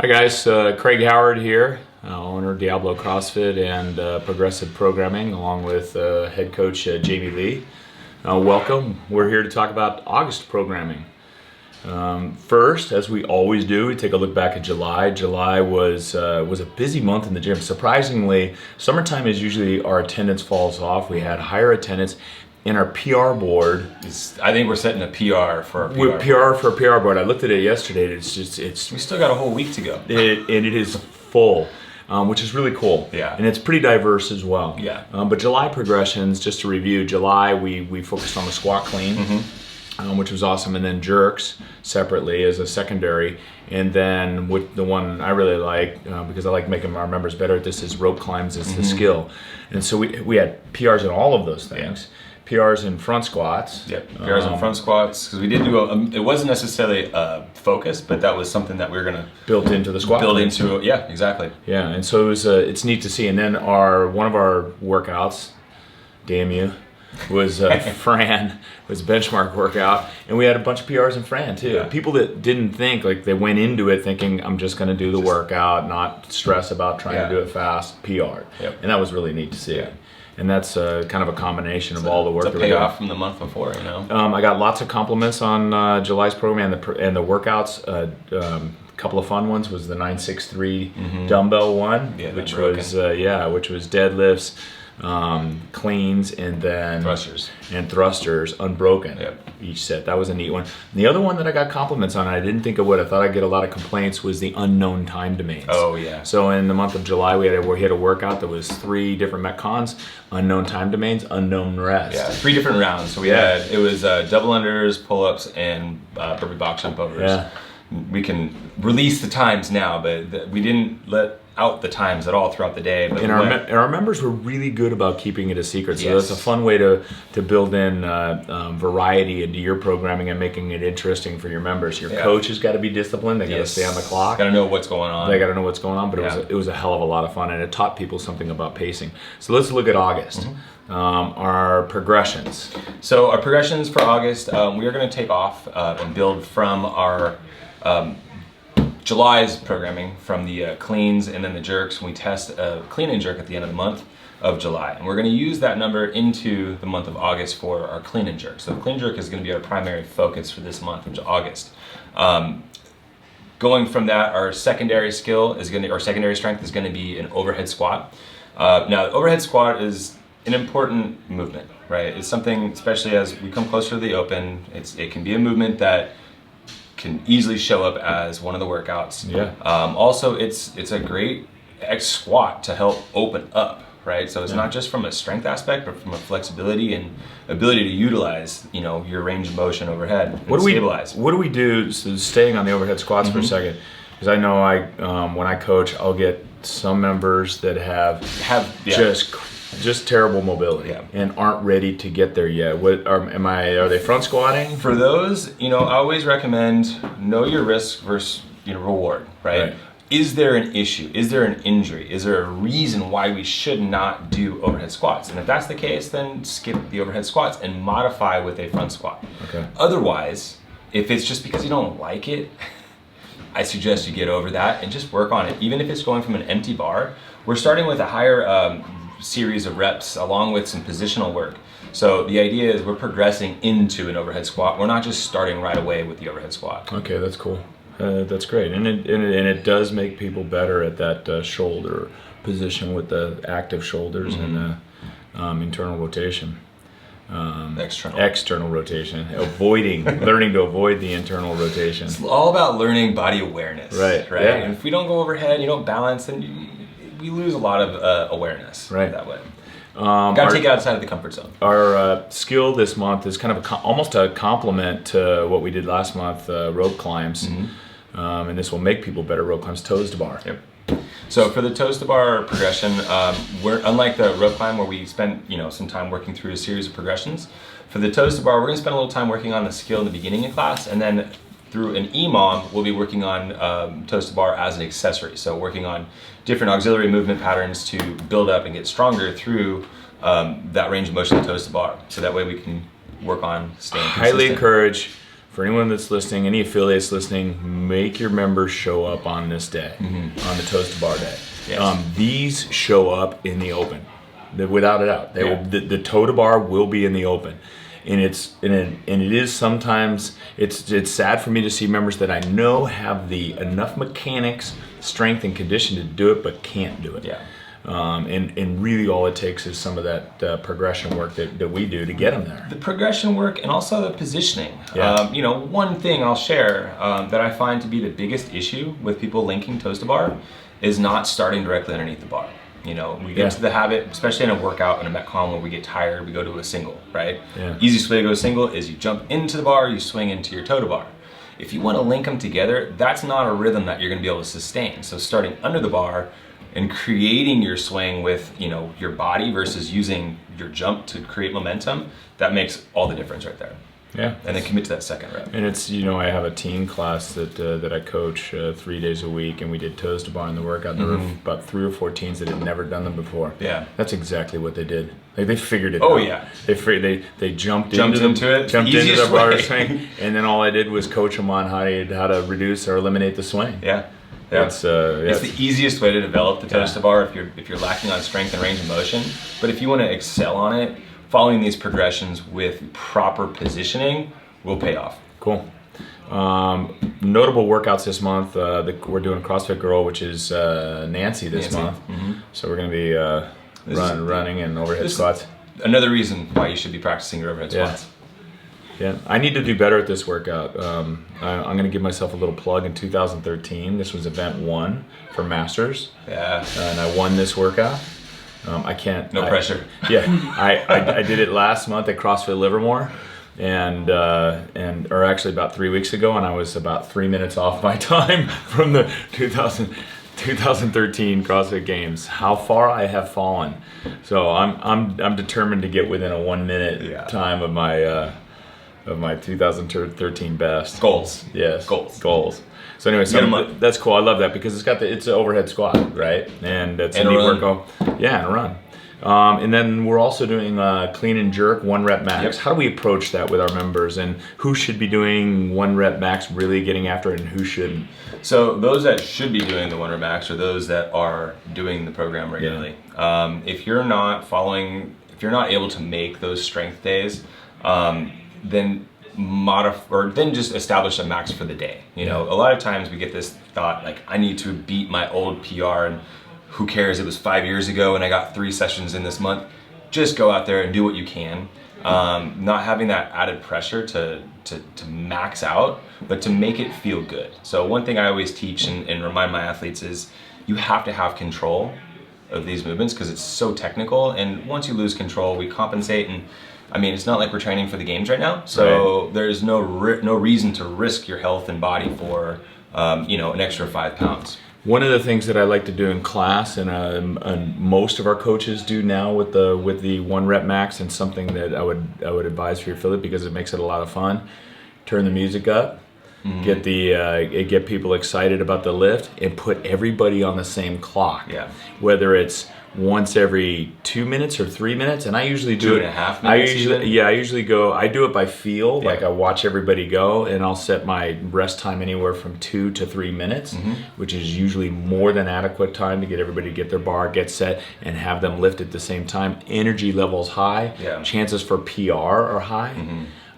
Hi guys, Craig Howard here, owner of Diablo CrossFit and Progressive Programming, along with head coach Jamie Lee. Welcome. We're here to talk about August programming. First, as we always do, we take a look back at July. July was a busy month in the gym. Surprisingly, summertime is usually our attendance falls off. We had higher attendance. In our PR board, I think we're setting a PR for our PR board. I looked at it yesterday. It's we still got a whole week to go. And it is full, which is really cool. Yeah. And it's pretty diverse as well. Yeah. But July progressions, just to review, July we focused on the squat clean, which was awesome, and then jerks separately as a secondary. And then with the one I really like, because I like making our members better at this, is rope climbs as the skill. And so we had PRs in all of those things. Yeah. PRs in front squats. Yep, PRs in front squats, because we did do it wasn't necessarily a focus, but that was something that we were going to build into the squat. Yeah, exactly. Yeah, and so it's neat to see. And then one of our workouts, damn you, was Fran, was a benchmark workout, and we had a bunch of PRs in Fran too. Yeah. People that didn't think, like they went into it thinking, I'm just going to do the workout, not stress about trying to do it fast, PR. Yep. And that was really neat to see. Yeah. And that's kind of a combination of all the work. It's a payoff from the month before, you know. I got lots of compliments on July's program and the workouts. A couple of fun ones was the 963 dumbbell one, which was deadlifts, cleans, and then thrusters unbroken. Yep. Each set. That was a neat one. And the other one that I got compliments on, I didn't think I would. I thought I'd get a lot of complaints, was the unknown time domains. Oh yeah. So in the month of July, we had a workout that was 3 different metcons: unknown time domains, unknown rest. Yeah, 3 different rounds. So it was double unders, pull-ups, and burpee box jump overs. Yeah. We can release the times now, but we didn't let out the times at all throughout the day. But our members were really good about keeping it a secret, so that's a fun way to build in variety into your programming and making it interesting for your members. Your coach has got to be disciplined. They got to stay on the clock. Got to know what's going on. They got to know what's going on, but it was a hell of a lot of fun, and it taught people something about pacing. So let's look at August. Our progressions. So our progressions for August, we are going to take off and build from our July's programming, from the cleans and then the jerks. We test a clean and jerk at the end of the month of July, and we're going to use that number into the month of August for our clean and jerk. So the clean jerk is going to be our primary focus for this month of August. Going from that, our secondary strength is going to be an overhead squat. Now, the overhead squat is an important movement, right? It's something, especially as we come closer to the open, it can be a movement that can easily show up as one of the workouts. Yeah. Also, it's a great squat to help open up, right? So it's not just from a strength aspect, but from a flexibility and ability to utilize, your range of motion overhead and stabilize. What do we do? So staying on the overhead squats for a second, because I know when I coach, I'll get some members that have just terrible mobility and aren't ready to get there yet. Are they front squatting? For those, I always recommend know your risk versus reward, right? Is there an issue? Is there an injury? Is there a reason why we should not do overhead squats? And if that's the case, then skip the overhead squats and modify with a front squat. Okay. Otherwise, if it's just because you don't like it, I suggest you get over that and just work on it. Even if it's going from an empty bar, we're starting with a higher series of reps along with some positional work. So the idea is we're progressing into an overhead squat. We're not just starting right away with the overhead squat. Okay, that's cool. That's great, and it does make people better at that shoulder position with the active shoulders and the internal rotation. External rotation. Learning to avoid the internal rotation. It's all about learning body awareness. Right. Yeah. And if we don't go overhead, you don't balance, then we lose a lot of awareness that way. Got to take it outside of the comfort zone. Our skill this month is kind of almost a complement to what we did last month, rope climbs. And this will make people better rope climbs, toes to bar. Yep. So for the toes to bar progression, we're unlike the rope climb where we spent some time working through a series of progressions. For the toes to bar, we're going to spend a little time working on the skill in the beginning of class, and then through an EMOM, we'll be working on toes to bar as an accessory. So working on different auxiliary movement patterns to build up and get stronger through that range of motion of toes to bar. So that way we can work on staying consistent. Highly encourage for anyone that's listening, any affiliates listening, make your members show up on this day, on the Toast to Bar Day. Yes. These show up in the open, without a doubt. They will, the toe to bar will be in the open. And it is sometimes, it's sad for me to see members that I know have the enough mechanics, strength, and condition to do it, but can't do it. Yeah. And really all it takes is some of that progression work that we do to get them there. The progression work and also the positioning. Yeah. One thing I'll share that I find to be the biggest issue with people linking toes to bar is not starting directly underneath the bar. We get to the habit, especially in a workout in a Metcon where we get tired, we go to a single, right? Yeah. Easiest way to go single is you jump into the bar, you swing into your toe to bar. If you want to link them together, that's not a rhythm that you're going to be able to sustain. So starting under the bar and creating your swing with your body versus using your jump to create momentum, that makes all the difference right there. Yeah. And then commit to that second rep. And it's, I have a teen class that I coach 3 days a week, and we did toes to bar in the workout. There were about 3 or 4 teens that had never done them before. Yeah. That's exactly what they did. Like, they figured it out. Oh, yeah. They jumped into it. Jumped into the bar swing, and then all I did was coach them on how to reduce or eliminate the swing. Yeah. Yeah. It's the easiest way to develop the toes to bar if you're lacking on strength and range of motion. But if you want to excel on it, following these progressions with proper positioning will pay off. Cool. Notable workouts this month. We're doing CrossFit Girl, which is Nancy this month. So we're going to be running and overhead squats. Another reason why you should be practicing your overhead squats. Yeah, I need to do better at this workout. I'm going to give myself a little plug. In 2013, this was event 1 for Masters. Yeah. And I won this workout. I can't. No pressure. Yeah, I did it last month at CrossFit Livermore, or actually about 3 weeks ago, and I was about 3 minutes off my time from the 2013 CrossFit Games. How far I have fallen. So I'm determined to get within a 1 minute time of my 2013 best. Goals. Yes. Goals. So anyway, that's cool. I love that because it's an overhead squat, right? And it's a neat workout. Yeah, and a run. And then we're also doing clean and jerk 1 rep max. How do we approach that with our members, and who should be doing 1 rep max, really getting after it, and who shouldn't? So those that should be doing the 1 rep max are those that are doing the program regularly. Yeah. If you're not able to make those strength days, then just establish a max for the day. A lot of times we get this thought like, I need to beat my old PR, and who cares, it was 5 years ago and I got 3 sessions in this month. Just go out there and do what you can. Not having that added pressure to max out, but to make it feel good. So one thing I always teach and remind my athletes is you have to have control of these movements because it's so technical, and once you lose control, we compensate. And it's not like we're training for the games right now, so there's no reason to risk your health and body for an extra 5 pounds. One of the things that I like to do in class, and most of our coaches do now with the 1 rep max, and something that I would advise for your affiliate because it makes it a lot of fun. Turn the music up, get people excited about the lift, and put everybody on the same clock. Yeah. Whether it's once every 2 minutes or 3 minutes, and I usually do 2.5 minutes. I usually go. I do it by feel. Yeah. Like I watch everybody go, and I'll set my rest time anywhere from 2 to 3 minutes, which is usually more than adequate time to get everybody to get their bar, get set, and have them lift at the same time. Energy levels high. Yeah. Chances for PR are high.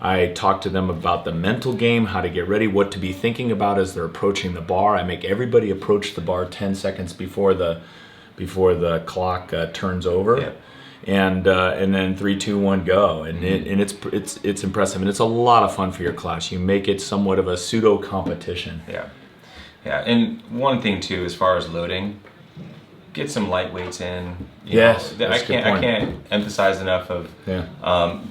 I talk to them about the mental game, how to get ready, what to be thinking about as they're approaching the bar. I make everybody approach the bar 10 seconds before the clock turns over, and then 3, 2, 1, go, and it's impressive, and it's a lot of fun for your class. You make it somewhat of a pseudo competition. Yeah, and one thing too, as far as loading, get some light weights in. I can't emphasize enough of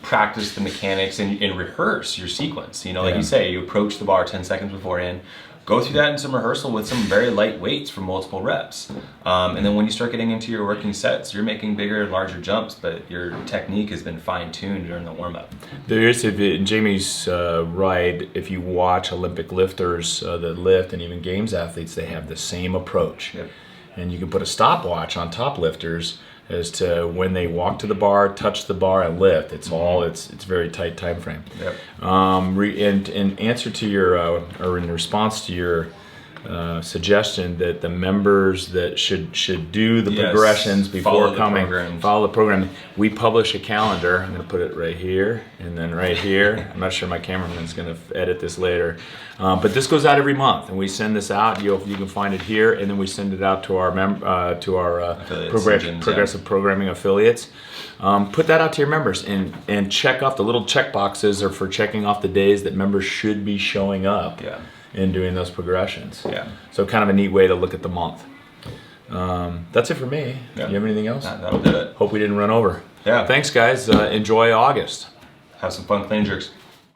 practice the mechanics and rehearse your sequence. Like you say, you approach the bar 10 seconds beforehand. Go through that in some rehearsal with some very light weights for multiple reps. And then when you start getting into your working sets, you're making bigger and larger jumps, but your technique has been fine-tuned during the warm-up. Jamie's right. If you watch Olympic lifters that lift, and even games athletes, they have the same approach. Yep. And you can put a stopwatch on top lifters as to when they walk to the bar, touch the bar, and lift. It's all it's very tight time frame. Yep. In answer to your or in response to your suggestion that the members that should do the progressions before coming, follow the program. We publish a calendar. I'm going to put it right here and then right here. I'm not sure my cameraman's going to edit this later, but this goes out every month, and we send this out. You can find it here, and then we send it out to our progressive programming affiliates. Put that out to your members and check off the little check boxes are for checking off the days that members should be showing up. Yeah. In doing those progressions. Yeah. So kind of a neat way to look at the month. That's it for me. Yeah. You have anything else? That'll do it. Hope we didn't run over. Yeah. Thanks, guys. Enjoy August. Have some fun clean jerks.